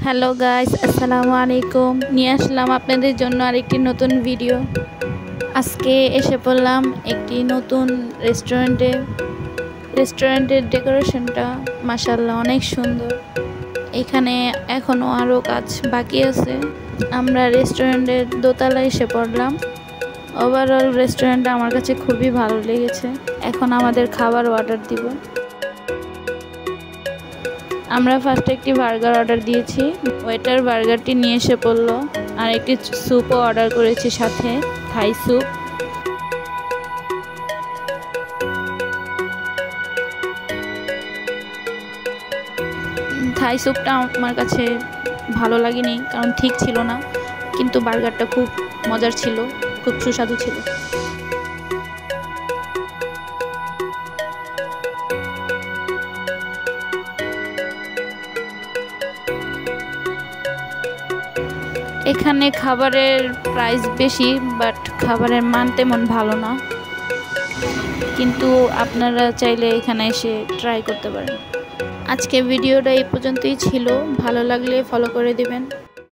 Hello guys, আসসালামু আলাইকুম। নিয়ে আসলাম আপনাদের জন্য আরেকটি নতুন ভিডিও। আজকে এসে পড়লাম একটি নতুন রেস্টুরেন্টের ডেকোরেশনটা মাশাআল্লাহ অনেক সুন্দর। এখানে এখনও আরও কাজ বাকি আছে। আমরা রেস্টুরেন্টের দোতলায় এসে পড়লাম। ওভারঅল রেস্টুরেন্টটা আমার কাছে খুবই ভালো লেগেছে। এখন আমাদের খাবার অর্ডার দিব। আমরা ফার্স্টে একটি বার্গার অর্ডার দিয়েছি। ওয়েটার বার্গারটি নিয়ে এসে পড়লো। আর একটি স্যুপও অর্ডার করেছি, সাথে থাই স্যুপ। থাই স্যুপটা আমার কাছে ভালো লাগেনি, কারণ ঠিক ছিল না, কিন্তু বার্গারটা খুব মজার ছিল, খুব সুস্বাদু ছিল। এখানে খাবারের প্রাইস বেশি, বাট খাবারের মান তেমন ভালো না, কিন্তু আপনারা চাইলে এখানে এসে ট্রাই করতে পারেন। আজকে ভিডিওটা এই পর্যন্তই ছিল। ভালো লাগলে ফলো করে দিবেন।